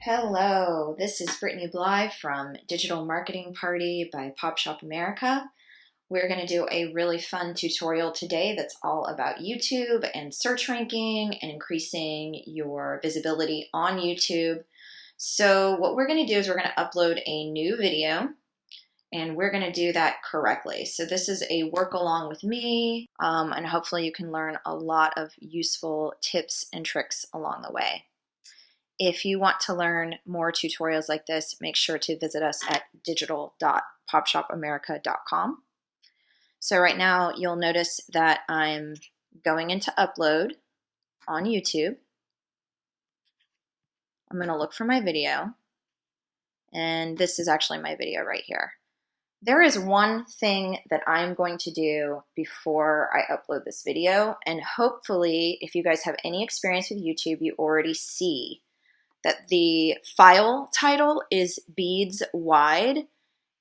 Hello, this is Brittany Bly from Digital Marketing Party by Pop Shop America. We're going to do a really fun tutorial today that's all about YouTube and search ranking and increasing your visibility on YouTube. So what we're going to do is we're going to upload a new video and we're going to do that correctly. So this is a work along with me and hopefully you can learn a lot of useful tips and tricks along the way. If you want to learn more tutorials like this, make sure to visit us at digital.popshopamerica.com. So right now you'll notice that I'm going into upload on YouTube. I'm going to look for my video, and this is actually my video right here. There is one thing that I'm going to do before I upload this video, and hopefully if you guys have any experience with YouTube, you already see that the file title is beads wide,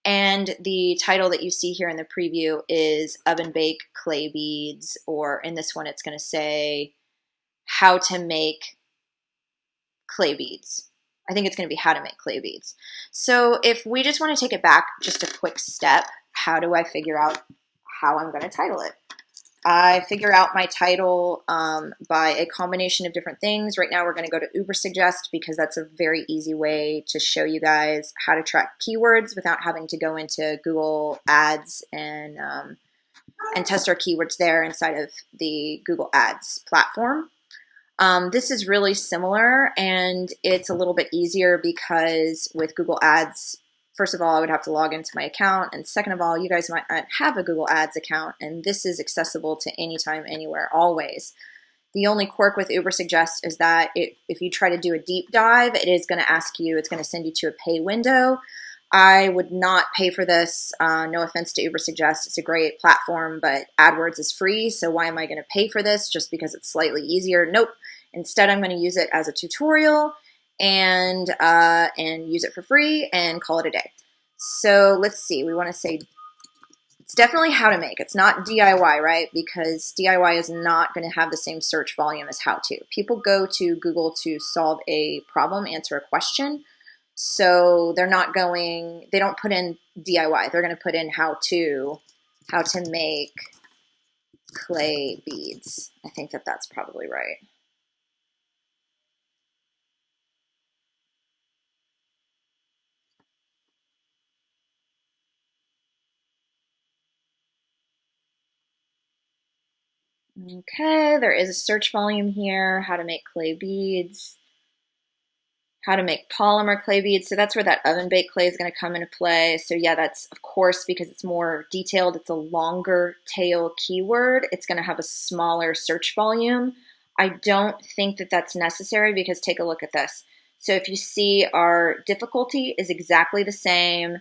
and the title that you see here in the preview is oven bake clay beads, or in this one it's going to say how to make clay beads. I think it's going to be how to make clay beads. So if we just want to take it back just a quick step, how do I figure out how I'm going to title it? I figure out my title by a combination of different things. Right now we're going to go to Ubersuggest because that's a very easy way to show you guys how to track keywords without having to go into Google Ads and test our keywords there inside of the Google Ads platform. This is really similar, and it's a little bit easier because with Google Ads, first of all, I would have to log into my account, and second of all, you guys might not have a Google Ads account, and this is accessible to anytime, anywhere, always. The only quirk with Ubersuggest is that if you try to do a deep dive, it is going to ask you, it's going to send you to a pay window. I would not pay for this. No offense to Ubersuggest. It's a great platform, but AdWords is free, so why am I going to pay for this just because it's slightly easier? Nope. Instead, I'm going to use it as a tutorial and use it for free and call it a day. So let's see, we want to say it's definitely how to make. It's not DIY, right? Because DIY is not going to have the same search volume as how to. People go to Google to solve a problem, answer a question. So they don't put in DIY. They're going to put in how to make clay beads. I think that's probably right. Okay, there is a search volume here, how to make clay beads, how to make polymer clay beads. So that's where that oven baked clay is going to come into play. So yeah, that's of course because it's more detailed, it's a longer tail keyword. It's going to have a smaller search volume. I don't think that that's necessary because take a look at this. So if you see our difficulty is exactly the same.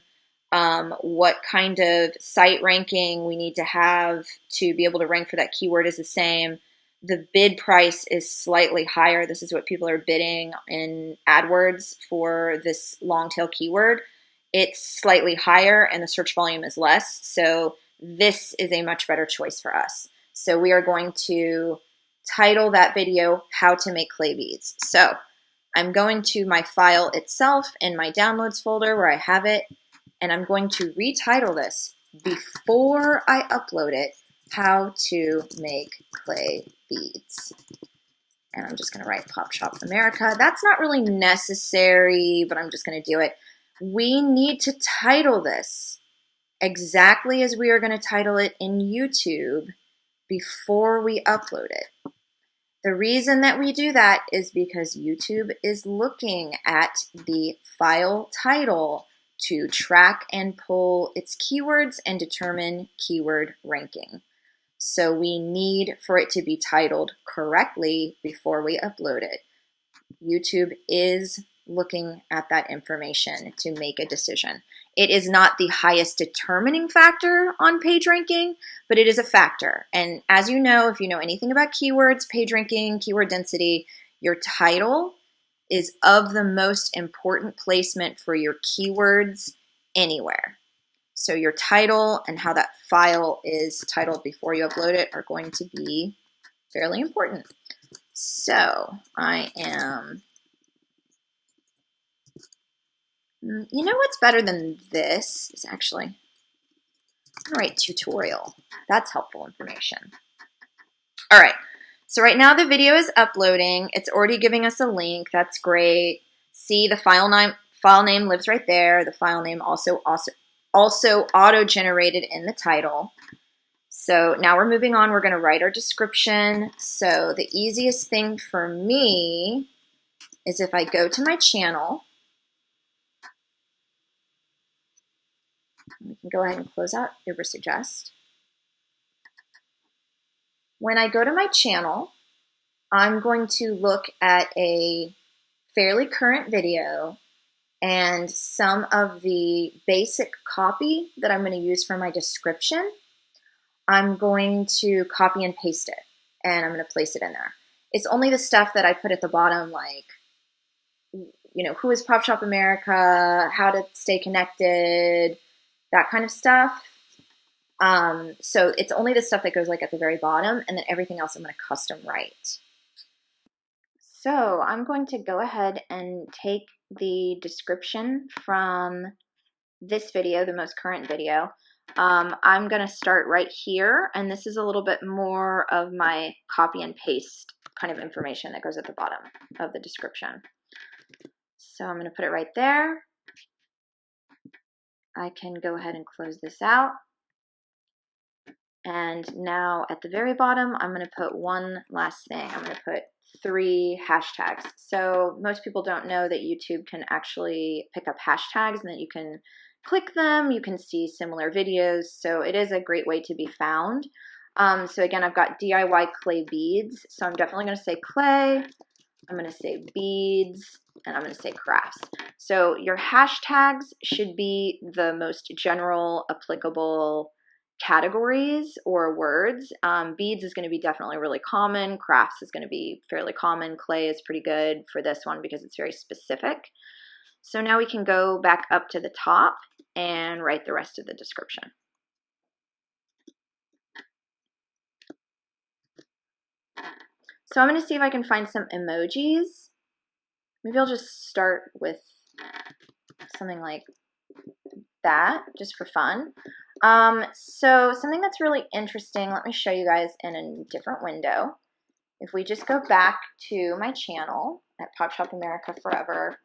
What kind of site ranking we need to have to be able to rank for that keyword is the same. The bid price is slightly higher. This is what people are bidding in AdWords for this long tail keyword. It's slightly higher and the search volume is less. So this is a much better choice for us. So we are going to title that video, How to Make Clay Beads. So I'm going to my file itself in my downloads folder where I have it. And I'm going to retitle this before I upload it, How to Make Clay Beads. And I'm just going to write Pop Shop America. That's not really necessary, but I'm just going to do it. We need to title this exactly as we are going to title it in YouTube before we upload it. The reason that we do that is because YouTube is looking at the file title to track and pull its keywords and determine keyword ranking. So we need for it to be titled correctly before we upload it. YouTube is looking at that information to make a decision. It is not the highest determining factor on page ranking, but it is a factor. And as you know, if you know anything about keywords, page ranking, keyword density, your title is of the most important placement for your keywords anywhere. So your title and how that file is titled before you upload it are going to be fairly important. So I am You know what's better than this is actually, I'm gonna write tutorial. That's helpful information. All right, so right now the video is uploading. It's already giving us a link. That's great. See, the file name lives right there. The file name also auto-generated in the title. So now we're moving on. We're going to write our description. So the easiest thing for me is if I go to my channel. We can go ahead and close out Ubersuggest. When I go to my channel, I'm going to look at a fairly current video and some of the basic copy that I'm going to use for my description. I'm going to copy and paste it, and I'm going to place it in there. It's only the stuff that I put at the bottom, like, you know, who is Pop Shop America, how to stay connected, that kind of stuff. So it's only the stuff that goes like at the very bottom, and then everything else I'm going to custom write. So I'm going to go ahead and take the description from this video, the most current video. I'm going to start right here, and this is a little bit more of my copy and paste kind of information that goes at the bottom of the description. So I'm going to put it right there. I can go ahead and close this out. And now at the very bottom, I'm going to put one last thing. I'm going to put 3 hashtags. So most people don't know that YouTube can actually pick up hashtags and that you can click them. You can see similar videos. So it is a great way to be found. So again, I've got DIY clay beads. So I'm definitely going to say clay. I'm going to say beads, and I'm going to say crafts. So your hashtags should be the most general applicable categories or words. Beads is going to be definitely really common. Crafts is going to be fairly common. Clay is pretty good for this one because it's very specific. So now we can go back up to the top and write the rest of the description. So I'm going to see if I can find some emojis. Maybe I'll just start with something like that, just for fun. So something that's really interesting, let me show you guys in a different window. If we just go back to my channel at Pop Shop America Forever,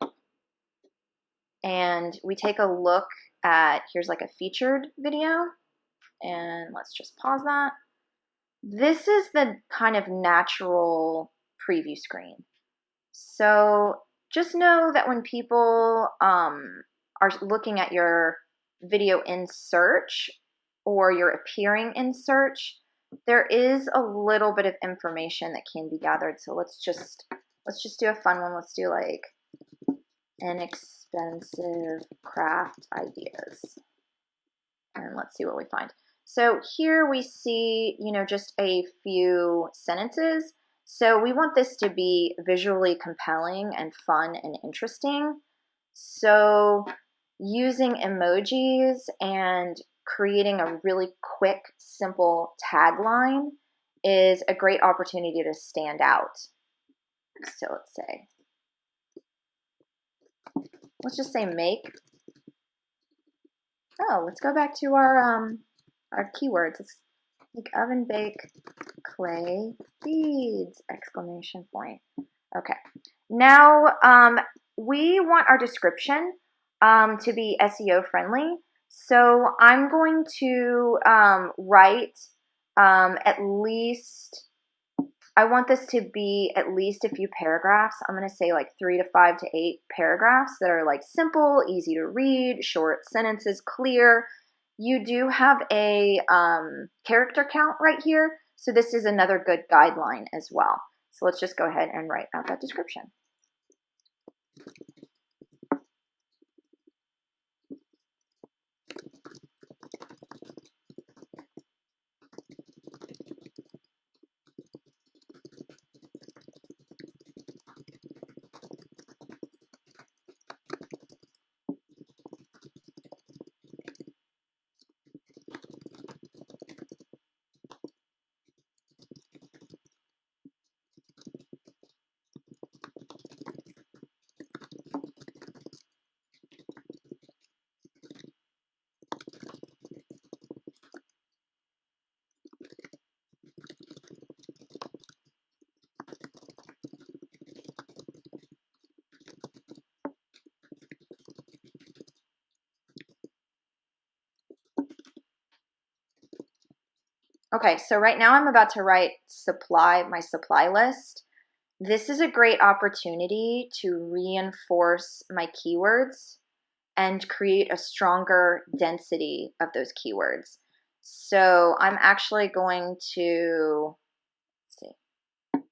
and we take a look at, here's like a featured video, and let's just pause that. This is the kind of natural preview screen. So just know that when people are looking at your video in search or you're appearing in search, there is a little bit of information that can be gathered. So let's just do a fun one. Let's do like inexpensive craft ideas. And let's see what we find. So here we see, you know, just a few sentences. So we want this to be visually compelling and fun and interesting. So using emojis and creating a really quick, simple tagline is a great opportunity to stand out. So let's just say make. Oh, let's go back to our keywords. Let's make oven bake clay beads, exclamation point. Okay, now we want our description to be SEO friendly. So I'm going to write at least, I want this to be at least a few paragraphs. I'm going to say like 3 to 5 to 8 paragraphs that are like simple, easy to read, short sentences, clear. You do have a character count right here, so this is another good guideline as well. So let's just go ahead and write out that description. Okay, so right now I'm about to write my supply list. This is a great opportunity to reinforce my keywords and create a stronger density of those keywords. So I'm actually going to, let's see.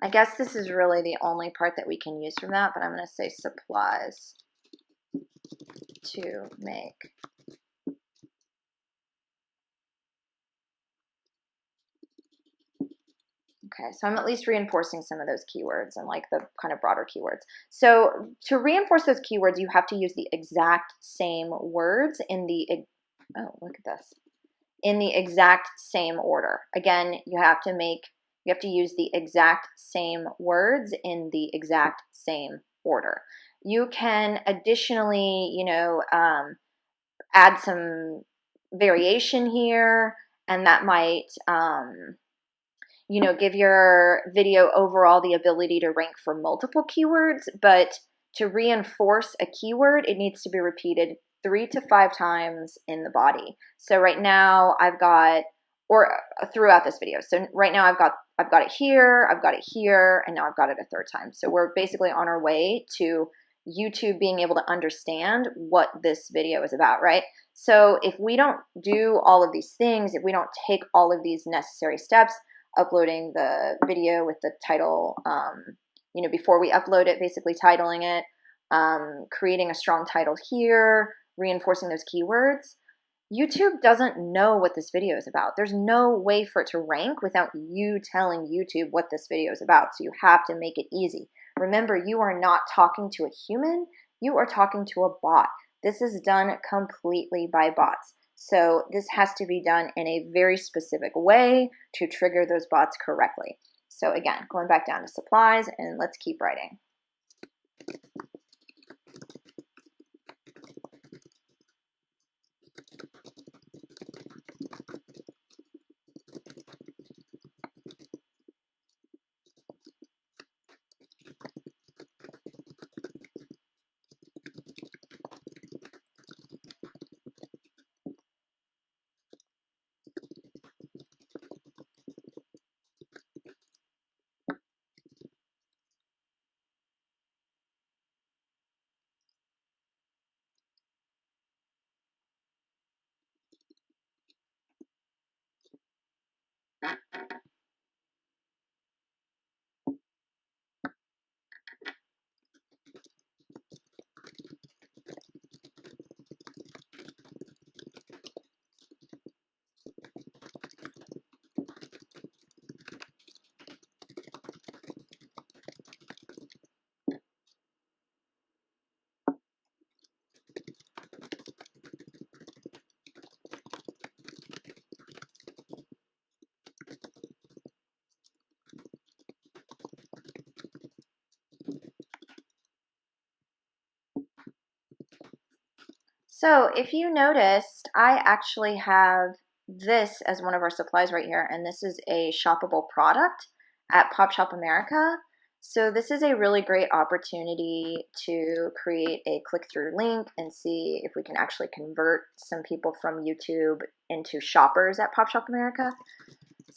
I guess this is really the only part that we can use from that, but I'm going to say supplies to make. Okay, so I'm at least reinforcing some of those keywords and like the kind of broader keywords. So to reinforce those keywords, you have to use the exact same words in the, oh, look at this, in the exact same order. Again, you have to use the exact same words in the exact same order. You can additionally, add some variation here, and that might, give your video overall the ability to rank for multiple keywords, but to reinforce a keyword, it needs to be repeated 3 to 5 times in the body. So right now I've got, or throughout this video. So right now I've got it here, I've got it here, and now I've got it a third time. So we're basically on our way to YouTube being able to understand what this video is about, right? So if we don't do all of these things, if we don't take all of these necessary steps, uploading the video with the title, before we upload it, basically titling it, creating a strong title here, reinforcing those keywords. YouTube doesn't know what this video is about. There's no way for it to rank without you telling YouTube what this video is about. So you have to make it easy. Remember, you are not talking to a human. You are talking to a bot. This is done completely by bots. So this has to be done in a very specific way to trigger those bots correctly. So again, going back down to supplies, and let's keep writing. So if you noticed, I actually have this as one of our supplies right here, and this is a shoppable product at Pop Shop America. So this is a really great opportunity to create a click-through link and see if we can actually convert some people from YouTube into shoppers at Pop Shop America.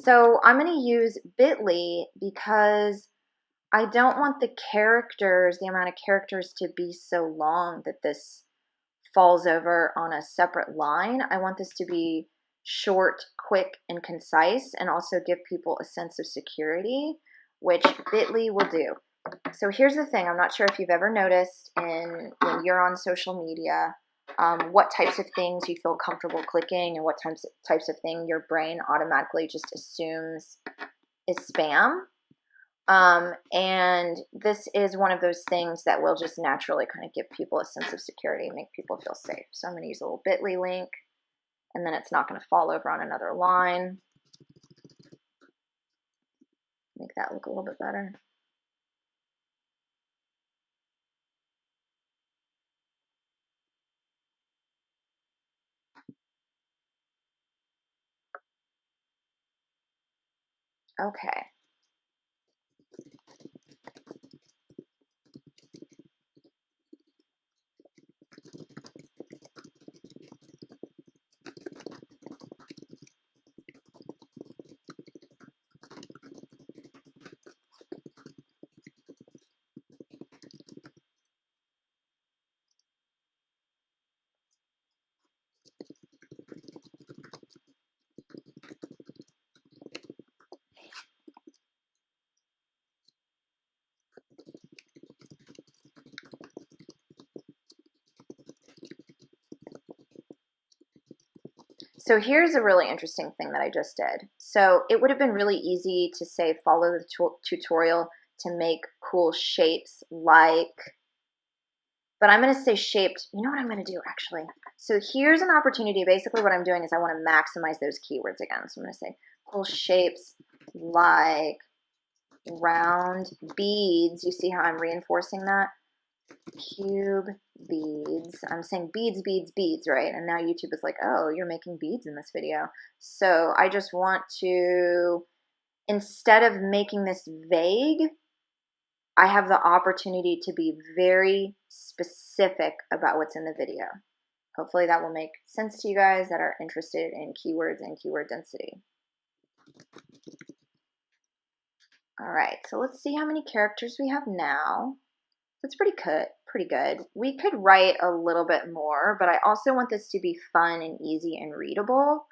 So I'm going to use Bitly because I don't want the amount of characters to be so long that this falls over on a separate line. I want this to be short, quick, and concise, and also give people a sense of security, which Bitly will do. So here's the thing. I'm not sure if you've ever noticed when you're on social media, what types of things you feel comfortable clicking and what types of thing your brain automatically just assumes is spam. And this is one of those things that will just naturally kind of give people a sense of security and make people feel safe. So I'm going to use a little bit.ly link, and then it's not going to fall over on another line. Make that look a little bit better. Okay. So here's a really interesting thing that I just did. So it would have been really easy to say, follow the tutorial to make cool shapes like, but I'm going to say shaped. You know what I'm going to do actually? So here's an opportunity. Basically what I'm doing is I want to maximize those keywords again. So I'm going to say cool shapes like round beads. You see how I'm reinforcing that? Cube beads. I'm saying beads, beads, beads, right? And now YouTube is like, oh, you're making beads in this video. So I just want to, instead of making this vague, I have the opportunity to be very specific about what's in the video. Hopefully that will make sense to you guys that are interested in keywords and keyword density. All right, so let's see how many characters we have now. That's pretty good, pretty good. We could write a little bit more, but I also want this to be fun and easy and readable.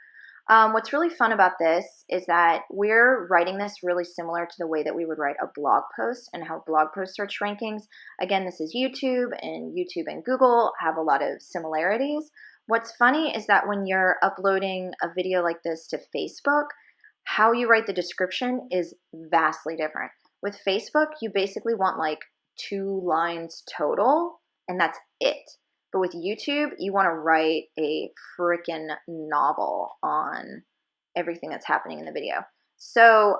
What's really fun about this is that we're writing this really similar to the way that we would write a blog post and how blog post search rankings. Again, this is YouTube and Google have a lot of similarities. What's funny is that when you're uploading a video like this to Facebook, how you write the description is vastly different. With Facebook, you basically want like 2 lines total, and that's it. But with YouTube, you want to write a freaking novel on everything that's happening in the video. So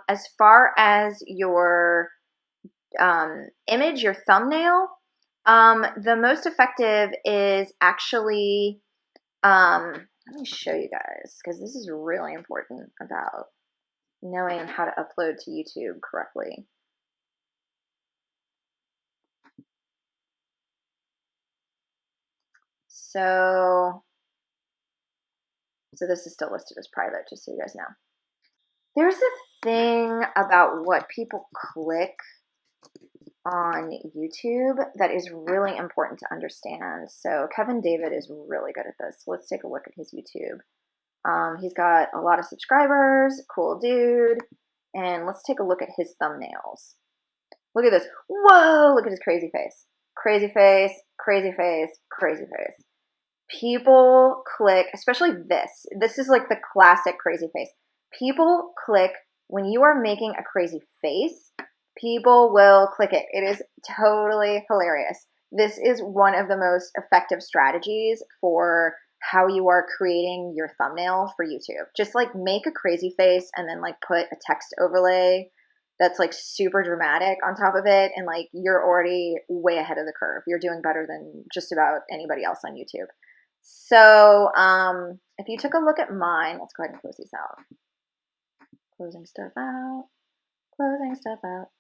as far as your image, your thumbnail, the most effective is actually, let me show you guys, because this is really important about knowing how to upload to YouTube correctly. So this is still listed as private, just so you guys know. There's a thing about what people click on YouTube that is really important to understand. So Kevin David is really good at this. Let's take a look at his YouTube. He's got a lot of subscribers, cool dude. And let's take a look at his thumbnails. Look at this. Whoa, look at his crazy face. Crazy face, crazy face, crazy face. People click, especially this. This is like the classic crazy face. People click when you are making a crazy face. People will click it. It is totally hilarious. This is one of the most effective strategies for how you are creating your thumbnail for YouTube. Just like make a crazy face and then like put a text overlay that's like super dramatic on top of it, and like you're already way ahead of the curve. You're doing better than just about anybody else on YouTube. So if you took a look at mine, let's go ahead and close these out. Closing stuff out, closing stuff out.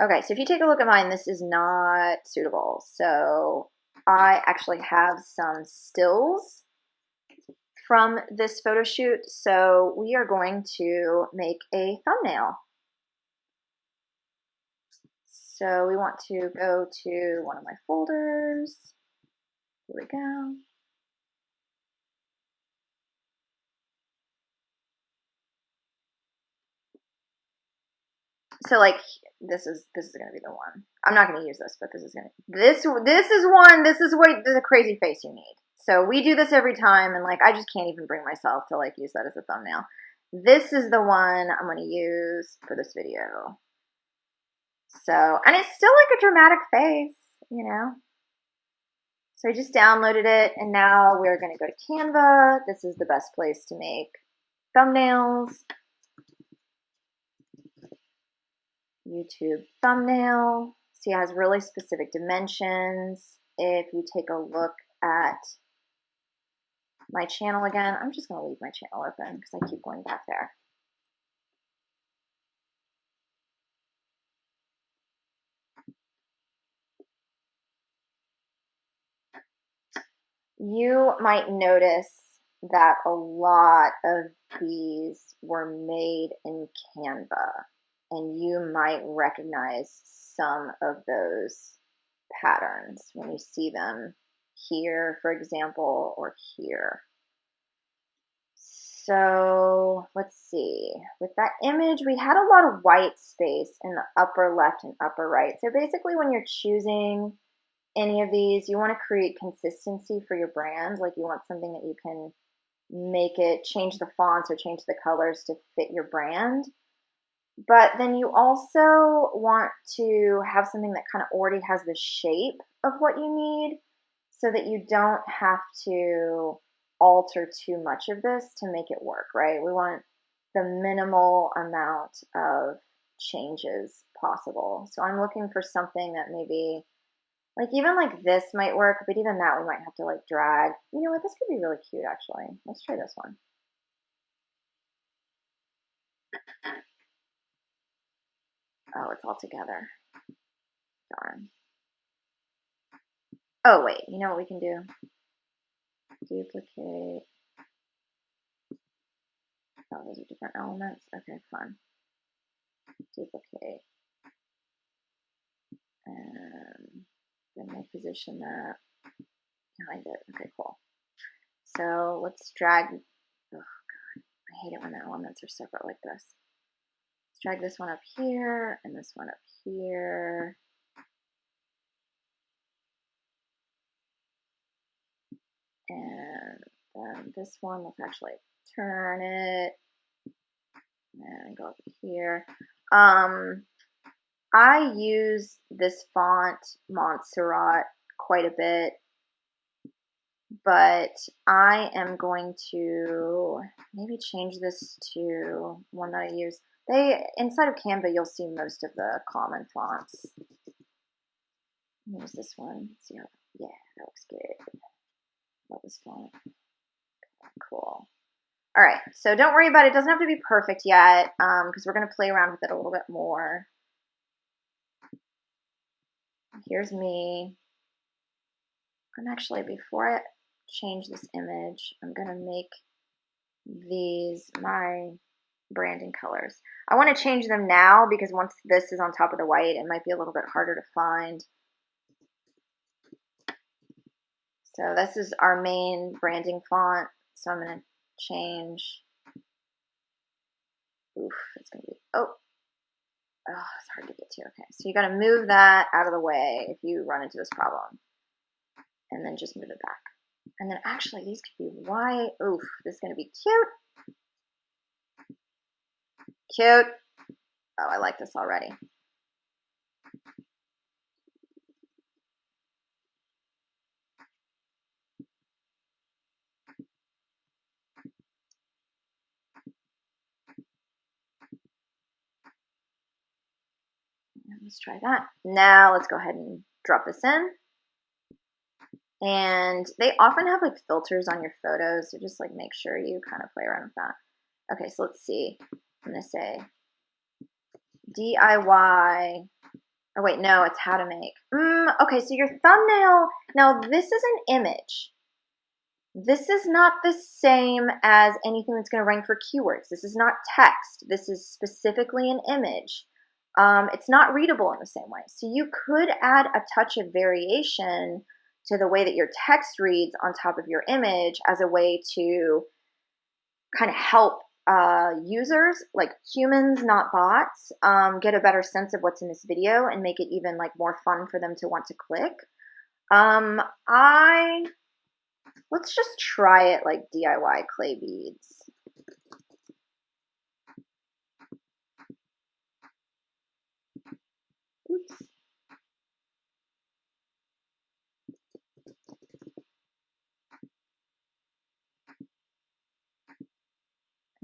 Okay, so if you take a look at mine, this is not suitable. So I actually have some stills from this photo shoot. So we are going to make a thumbnail. So we want to go to one of my folders. Here we go. So like this is gonna be the one. I'm not gonna use this, but this is the crazy face you need. So we do this every time, and like I just can't even bring myself to like use that as a thumbnail. This is the one I'm gonna use for this video. So, and it's still like a dramatic face, you know. So I just downloaded it, and now we're gonna go to Canva. This is the best place to make thumbnails. YouTube thumbnail. See, it has really specific dimensions. If you take a look at my channel again, I'm just going to leave my channel open because I keep going back there. You might notice that a lot of these were made in Canva, and you might recognize some of those patterns when you see them here, for example, or here. So let's see. With that image, we had a lot of white space in the upper left and upper right. So basically when you're choosing any of these, you want to create consistency for your brand. Like you want something that you can make it, change the fonts or change the colors to fit your brand. But then you also want to have something that kind of already has the shape of what you need so that you don't have to alter too much of this to make it work, right? We want the minimal amount of changes possible. So I'm looking for something that maybe, like even like this might work, but even that we might have to like drag. You know what, this could be really cute actually. Let's try this one. Oh, it's all together. Darn. Oh wait, you know what we can do? Duplicate. Oh, those are different elements. Okay, fun. Duplicate. And then we'll position that behind it. Okay, cool. So let's drag. Oh God, I hate it when the elements are separate like this. Let's drag this one up here and this one up here. And then this one, let's actually turn it and go up here. I use this font, Montserrat, quite a bit, but I am going to maybe change this to one that I use. Inside of Canva, you'll see most of the common fonts. Use this one. See how, yeah, that looks good. Love this font. Cool. All right, so don't worry about it. It doesn't have to be perfect yet because we're going to play around with it a little bit more. Here's me. I'm actually, before I change this image, I'm going to make these my branding colors. I want to change them now because once this is on top of the white, it might be a little bit harder to find. So this is our main branding font. So I'm going to change. Oof, it's going to be, oh, it's hard to get to. Okay, so you got to move that out of the way if you run into this problem. And then just move it back. And then actually these could be white. Oof, this is going to be cute. Cute. Oh, I like this already. Let's try that. Now let's go ahead and drop this in. And they often have like filters on your photos, so just like make sure you kind of play around with that. Okay, so let's see. I'm gonna say DIY. Oh wait, no, it's how to make. Okay, so your thumbnail, now this is an image. This is not the same as anything that's gonna rank for keywords. This is not text. This is specifically an image. It's not readable in the same way. So you could add a touch of variation to the way that your text reads on top of your image as a way to kind of help users, like humans, not bots, get a better sense of what's in this video and make it even like more fun for them to want to click. Let's just try it like DIY clay beads. Oops.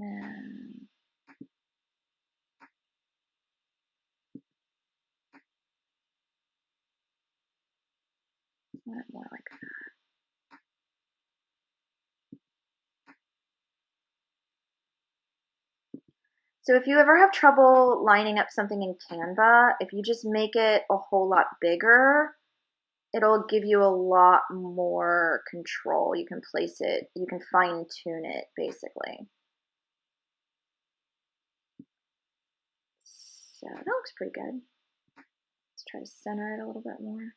And more like that. So if you ever have trouble lining up something in Canva, if you just make it a whole lot bigger, it'll give you a lot more control. You can place it, you can fine tune it basically. So that looks pretty good. Let's try to center it a little bit more.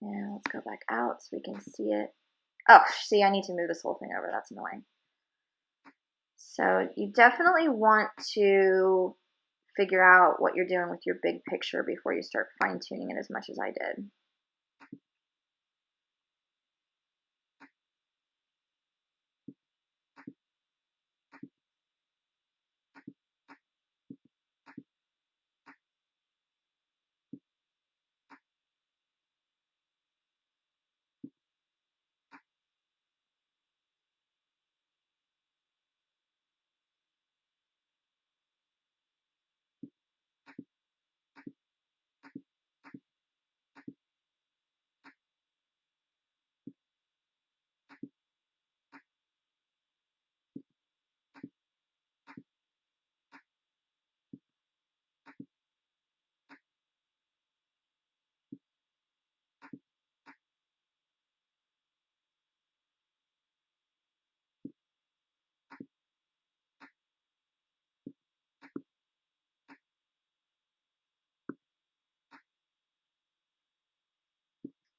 And let's go back out so we can see it. Oh, see, I need to move this whole thing over. That's annoying. So you definitely want to figure out what you're doing with your big picture before you start fine tuning it as much as I did.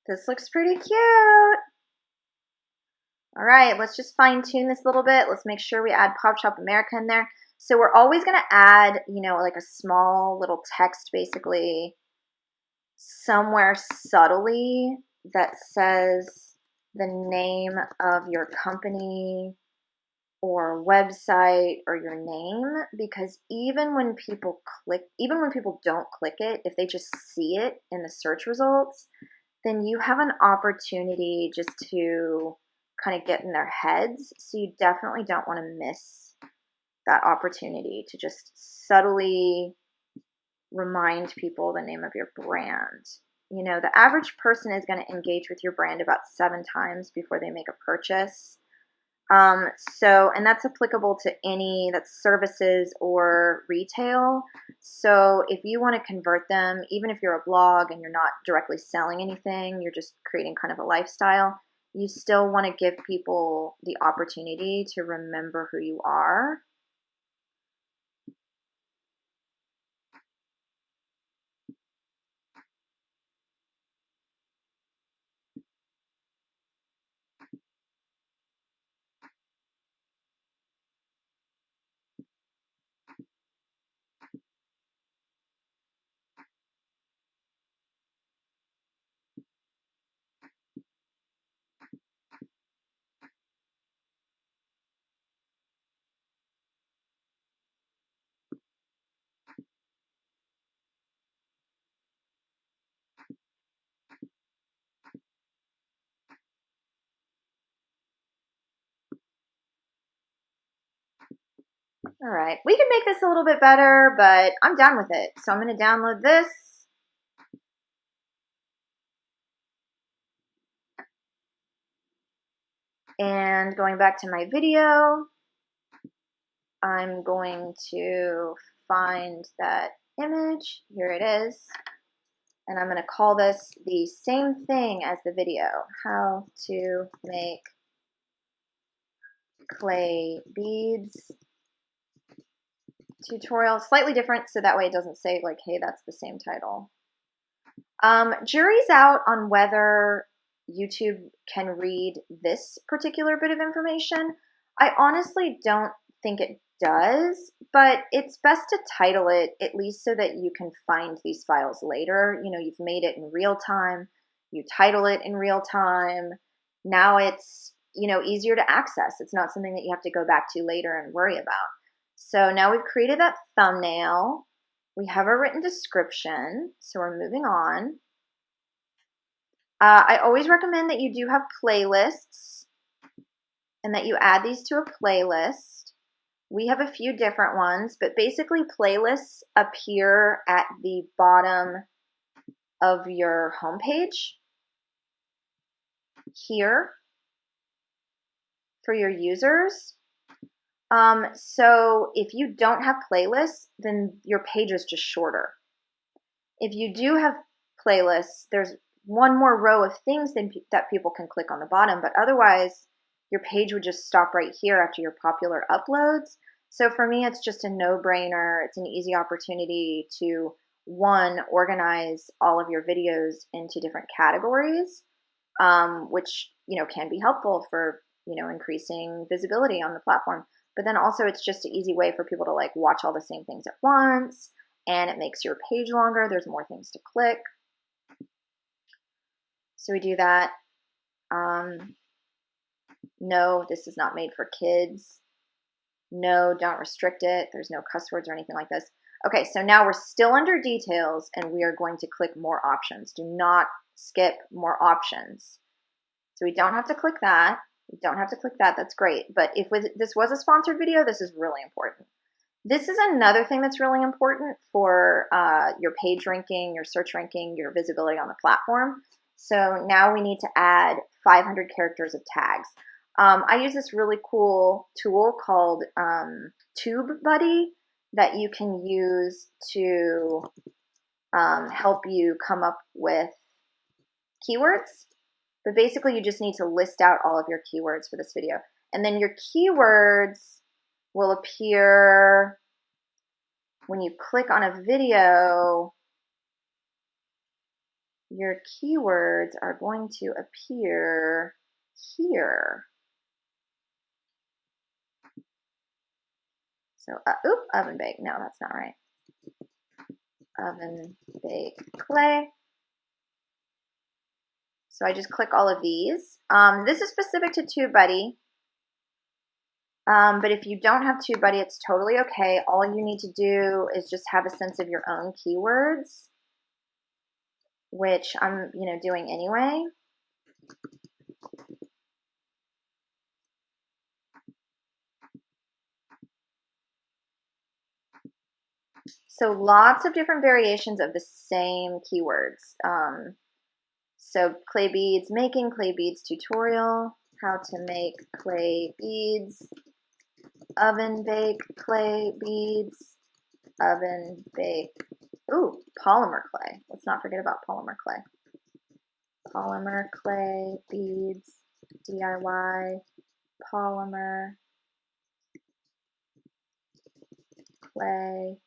This looks pretty cute. All right, let's just fine tune this a little bit. Let's make sure we add Pop Shop America in there. So we're always going to add, you know, like a small little text basically somewhere subtly that says the name of your company or website or your name, because even when people don't click it, if they just see it in the search results, then you have an opportunity just to kind of get in their heads. So you definitely don't want to miss that opportunity to just subtly remind people the name of your brand. You know, the average person is going to engage with your brand about 7 times before they make a purchase. And that's applicable to that's services or retail. So if you want to convert them, even if you're a blog and you're not directly selling anything, you're just creating kind of a lifestyle, you still want to give people the opportunity to remember who you are. All right, we can make this a little bit better, but I'm done with it. So I'm going to download this. And going back to my video, I'm going to find that image. Here it is. And I'm going to call this the same thing as the video. How to make clay beads tutorial. Slightly different, so that way it doesn't say like, hey, that's the same title. Jury's out on whether YouTube can read this particular bit of information. I honestly don't think it does, but it's best to title it at least so that you can find these files later. You know, you've made it in real time, you title it in real time. Now it's, you know, easier to access. It's not something that you have to go back to later and worry about. So now we've created that thumbnail. We have a written description, so we're moving on. I always recommend that you do have playlists and that you add these to a playlist. We have a few different ones, but basically playlists appear at the bottom of your homepage here for your users. So if you don't have playlists, then your page is just shorter. If you do have playlists, there's one more row of things that people can click on the bottom, but otherwise your page would just stop right here after your popular uploads. So for me, it's just a no-brainer. It's an easy opportunity to, one, organize all of your videos into different categories, which, you know, can be helpful for, you know, increasing visibility on the platform. But then also it's just an easy way for people to like watch all the same things at once, and it makes your page longer. There's more things to click. So we do that. No, this is not made for kids. No, don't restrict it. There's no cuss words or anything like this. Okay, so now we're still under details and we are going to click more options. Do not skip more options. So we don't have to click that. We don't have to click that. That's great. But if this was a sponsored video, this is really important. This is another thing that's really important for your page ranking, your search ranking, your visibility on the platform. So now we need to add 500 characters of tags. I use this really cool tool called TubeBuddy that you can use to help you come up with keywords. But basically, you just need to list out all of your keywords for this video. And then your keywords will appear when you click on a video your keywords are going to appear here. So, oven bake. No, that's not right. Oven bake clay. So I just click all of these. This is specific to TubeBuddy. But if you don't have TubeBuddy, it's totally okay. All you need to do is just have a sense of your own keywords, which I'm, doing anyway. So lots of different variations of the same keywords. So clay beads, making clay beads tutorial, how to make clay beads, oven bake clay beads, oven bake, polymer clay. Let's not forget about polymer clay. Polymer clay beads, DIY, polymer clay.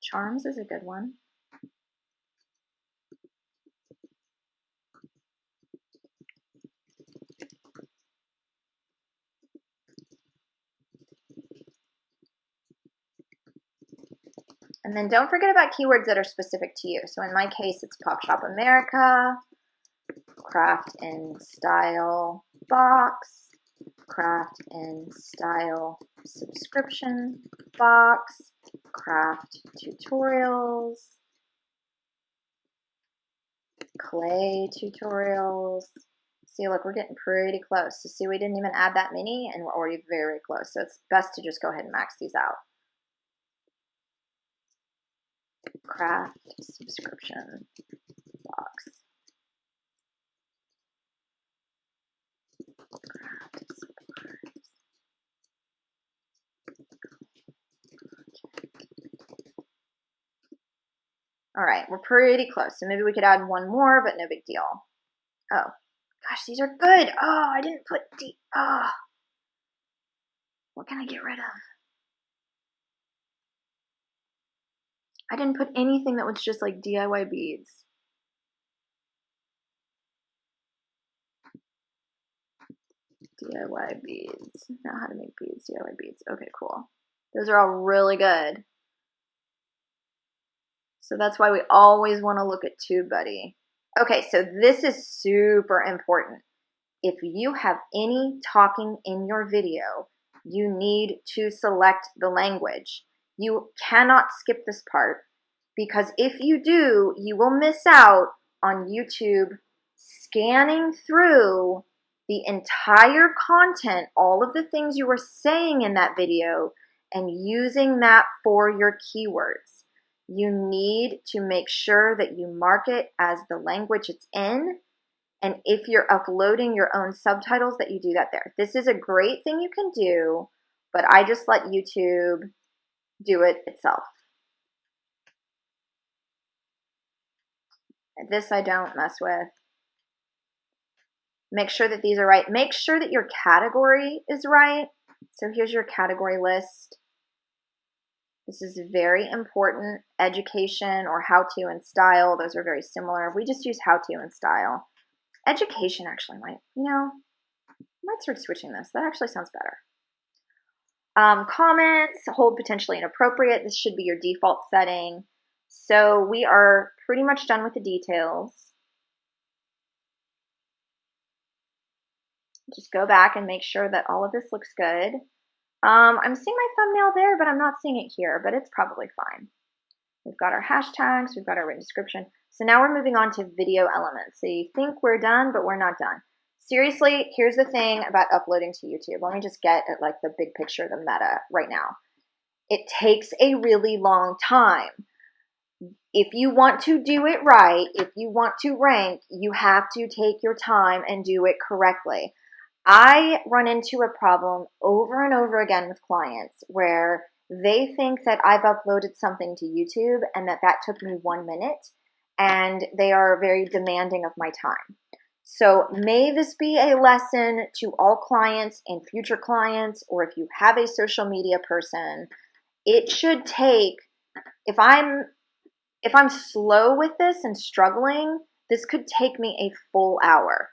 Charms is a good one. And then don't forget about keywords that are specific to you. So in my case, it's Pop Shop America, Craft and Style Box, Craft and Style Subscription Box, Craft Tutorials, Clay Tutorials. See, look, we're getting pretty close. So see, we didn't even add that many, and we're already very close. So it's best to just go ahead and max these out. Craft subscription box. Craft supplies. All right, we're pretty close. So maybe we could add one more, but no big deal. Oh, gosh, these are good. Oh, I didn't put what can I get rid of? I didn't put anything that was just like DIY beads. DIY beads. Know how to make beads. DIY beads. Okay, cool. Those are all really good. So that's why we always want to look at TubeBuddy. Okay, so this is super important. If you have any talking in your video, you need to select the language. You cannot skip this part because if you do, you will miss out on YouTube scanning through the entire content, all of the things you were saying in that video, and using that for your keywords. You need to make sure that you mark it as the language it's in. And if you're uploading your own subtitles, that you do that there. This is a great thing you can do, but I just let YouTube do it itself. This I don't mess with. Make sure that these are right. Make sure that your category is right. So here's your category list. This is very important. Education or how-to and style, those are very similar. We just use how-to and style. Education actually might, might start switching this. That actually sounds better. Comments, hold potentially inappropriate. This should be your default setting. So we are pretty much done with the details. Just go back and make sure that all of this looks good. I'm seeing my thumbnail there, but I'm not seeing it here, but it's probably fine. We've got our hashtags, we've got our written description. So now we're moving on to video elements. So you think we're done, but we're not done. Seriously, here's the thing about uploading to YouTube. Let me just get at like the big picture, the meta right now. It takes a really long time. If you want to do it right, if you want to rank, you have to take your time and do it correctly. I run into a problem over and over again with clients where they think that I've uploaded something to YouTube and that took me 1 minute, and they are very demanding of my time. So may this be a lesson to all clients and future clients, or if you have a social media person, it should take, if I'm if I'm slow with this and struggling, this could take me a full hour.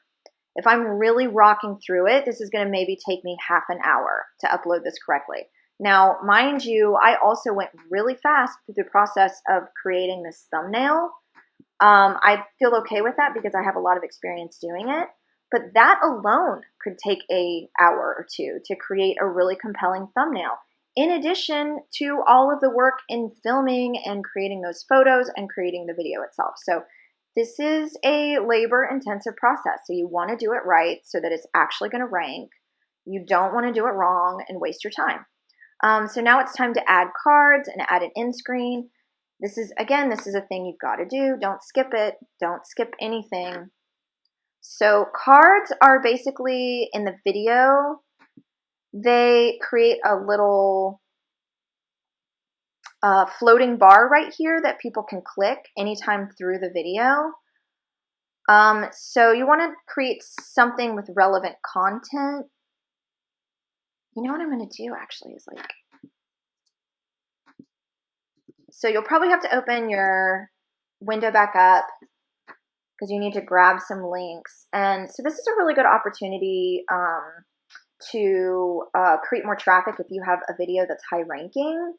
If I'm really rocking through it, this is going to maybe take me half an hour to upload this correctly. Now, mind you, I also went really fast through the process of creating this thumbnail. I feel okay with that because I have a lot of experience doing it. But that alone could take an hour or two to create a really compelling thumbnail, in addition to all of the work in filming and creating those photos and creating the video itself. So this is a labor-intensive process. So you want to do it right so that it's actually going to rank. You don't want to do it wrong and waste your time. So now it's time to add cards and add an end screen. This is a thing you've got to do. Don't skip it. Don't skip anything. So cards are basically, in the video, they create a little floating bar right here that people can click anytime through the video. So you want to create something with relevant content. You know what I'm going to do actually is like, so you'll probably have to open your window back up because you need to grab some links. And so this is a really good opportunity to create more traffic if you have a video that's high ranking,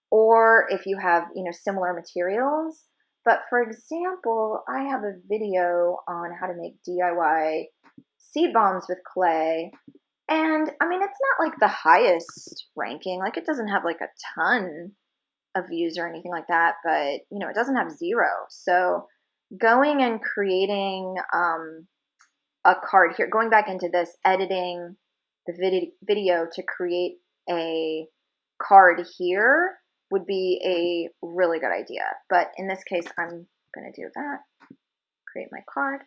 or if you have, similar materials. But for example, I have a video on how to make DIY seed bombs with clay. And I mean, it's not like the highest ranking, like it doesn't have like a ton of views or anything like that, but it doesn't have 0. So going and creating a card here, going back into this, editing the video to create a card here would be a really good idea. But in this case, I'm going to do that. Create my card.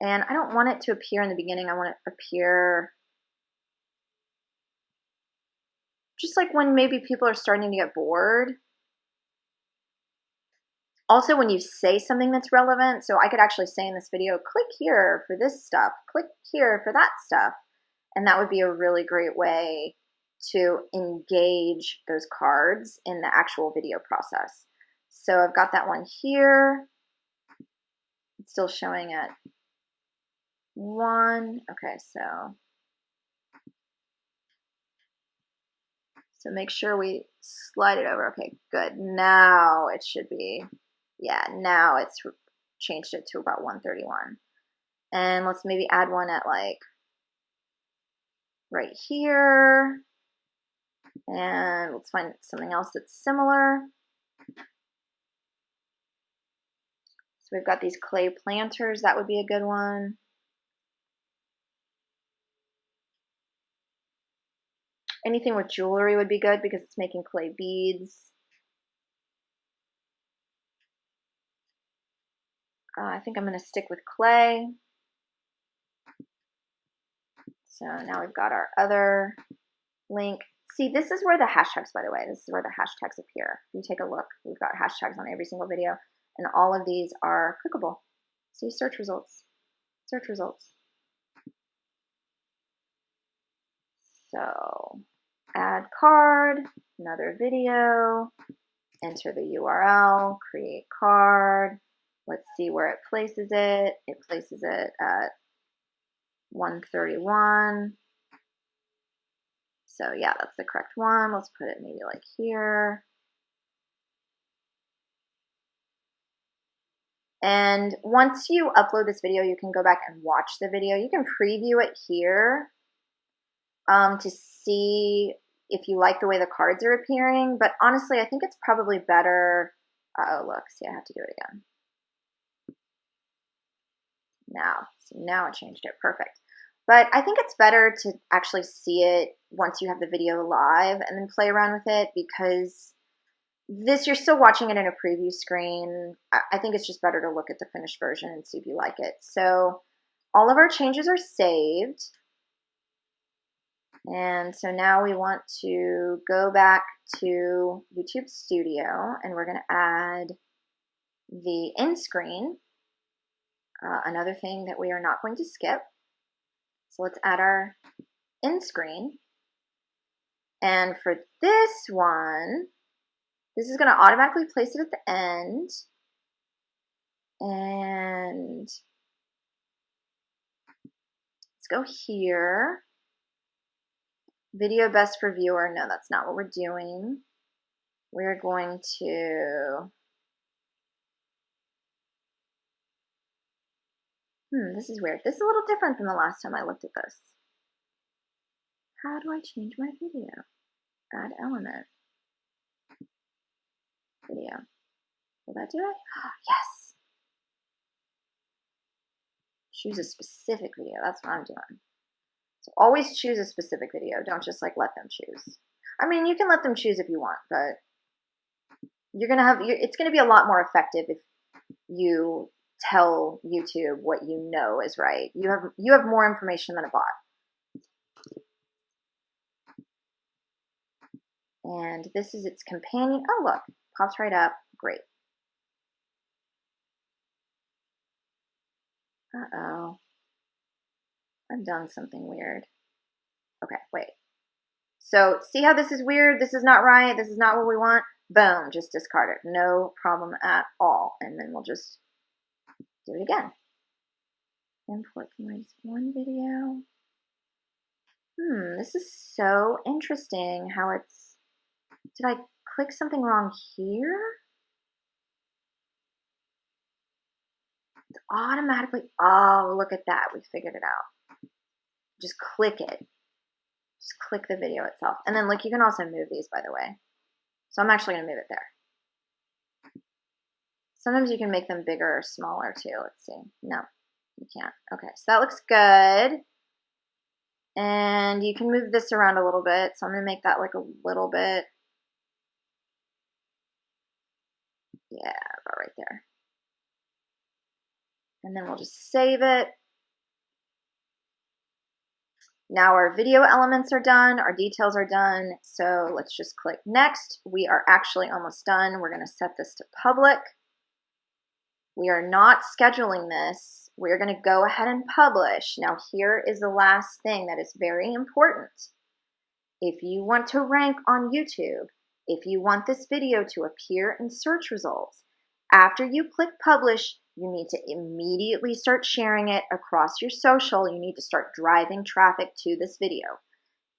And I don't want it to appear in the beginning. I want it to appear just like when maybe people are starting to get bored. Also, when you say something that's relevant, so I could actually say in this video, click here for this stuff, click here for that stuff. And that would be a really great way to engage those cards in the actual video process. So I've got that one here. It's still showing at 1. Okay, so make sure we slide it over. Okay, good. Now it should be, yeah, now it's changed it to about 131. And let's maybe add one at like right here. And let's find something else that's similar. So we've got these clay planters. That would be a good one. Anything with jewelry would be good because it's making clay beads. I think I'm going to stick with clay. So now we've got our other link. See, this is where the hashtags, by the way, this is where the hashtags appear. You take a look. We've got hashtags on every single video, and all of these are clickable. See, search results. Search results. So add card, another video, enter the URL, create card. Let's see where it places it. It places it at 131. So yeah, that's the correct one. Let's put it maybe like here. And once you upload this video, you can go back and watch the video. You can preview it here to see if you like the way the cards are appearing. But honestly, I think it's probably better. Oh, look, see, I have to do it again. Now it changed it. Perfect. But I think it's better to actually see it once you have the video live and then play around with it, because this, you're still watching it in a preview screen. I think it's just better to look at the finished version and see if you like it. So all of our changes are saved. And so now we want to go back to YouTube Studio, and we're going to add the end screen, another thing that we are not going to skip. So let's add our end screen. And for this one, This is going to automatically place it at the end. And let's go here. Video best for viewer. No, that's not what we're doing. We're going to... this is weird. This is a little different than the last time I looked at this. How do I change my video? Add element. Video. Will that do it? Yes! Choose a specific video. That's what I'm doing. So always choose a specific video. Don't just like let them choose. I mean, you can let them choose if you want, but you're gonna have, it's gonna be a lot more effective if you tell YouTube what you know is right. You have more information than a bot. And this is its companion. Oh, look, pops right up. Great. Uh-oh. I've done something weird. Okay, wait. So see how this is weird? This is not right. This is not what we want. Boom, just discard it. No problem at all. And then we'll just do it again. Import from my one video. This is so interesting how it's... Did I click something wrong here? It's automatically... Oh, look at that. We figured it out. Just click it. Just click the video itself. And then look, you can also move these, by the way. So I'm actually going to move it there. Sometimes you can make them bigger or smaller too. Let's see. No, you can't. Okay, so that looks good. And you can move this around a little bit. So I'm going to make that like a little bit. Yeah, about right there. And then we'll just save it. Now our video elements are done, our details are done, so let's just click next. We are actually almost done. We're going to set this to public. We are not scheduling this. We're going to go ahead and publish. Now here is the last thing that is very important. If you want to rank on YouTube, if you want this video to appear in search results, after you click publish, you need to immediately start sharing it across your social. You need to start driving traffic to this video.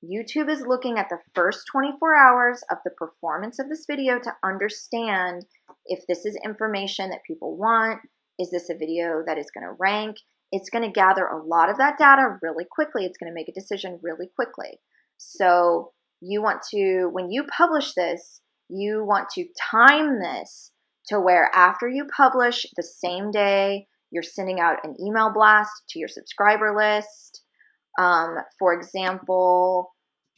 YouTube is looking at the first 24 hours of the performance of this video to understand if this is information that people want. Is this a video that is going to rank? It's going to gather a lot of that data really quickly. It's going to make a decision really quickly. So you want to, when you publish this, you want to time this to where after you publish the same day, you're sending out an email blast to your subscriber list. For example,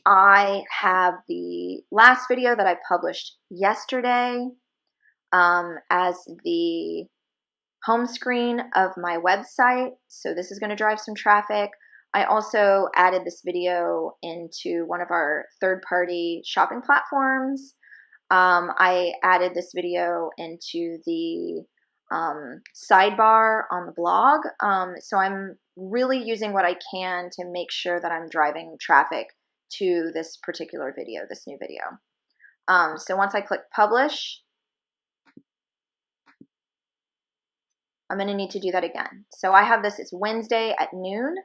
I have the last video that I published yesterday as the home screen of my website. So this is going to drive some traffic. I also added this video into one of our third-party shopping platforms. I added this video into the sidebar on the blog. So I'm really using what I can to make sure that I'm driving traffic to this particular video, this new video. So once I click publish, I'm going to need to do that again. So I have this, it's Wednesday at noon.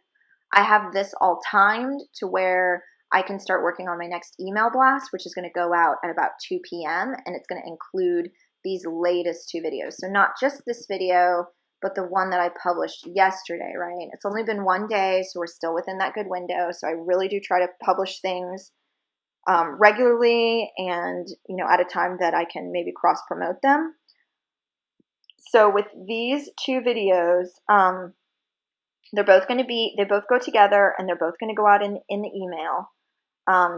I have this all timed to where I can start working on my next email blast, which is going to go out at about 2 p.m. and it's going to include these latest two videos. So not just this video, but the one that I published yesterday, right? It's only been one day, so we're still within that good window. So I really do try to publish things regularly and, you know, at a time that I can maybe cross promote them. So with these two videos, they both go together and they're both going to go out in the email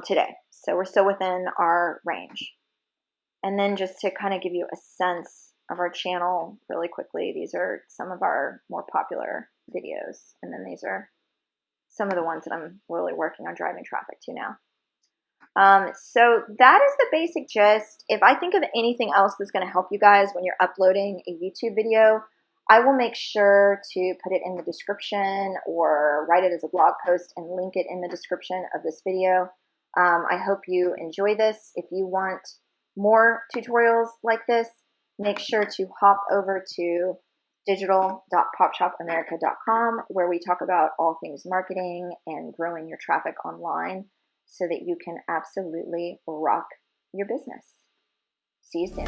today. So we're still within our range. And then just to kind of give you a sense of our channel really quickly, these are some of our more popular videos. And then these are some of the ones that I'm really working on driving traffic to now. So that is the basic gist. If I think of anything else that's going to help you guys when you're uploading a YouTube video, I will make sure to put it in the description or write it as a blog post and link it in the description of this video. I hope you enjoy this. If you want more tutorials like this, make sure to hop over to digital.popshopamerica.com, where we talk about all things marketing and growing your traffic online so that you can absolutely rock your business. See you soon.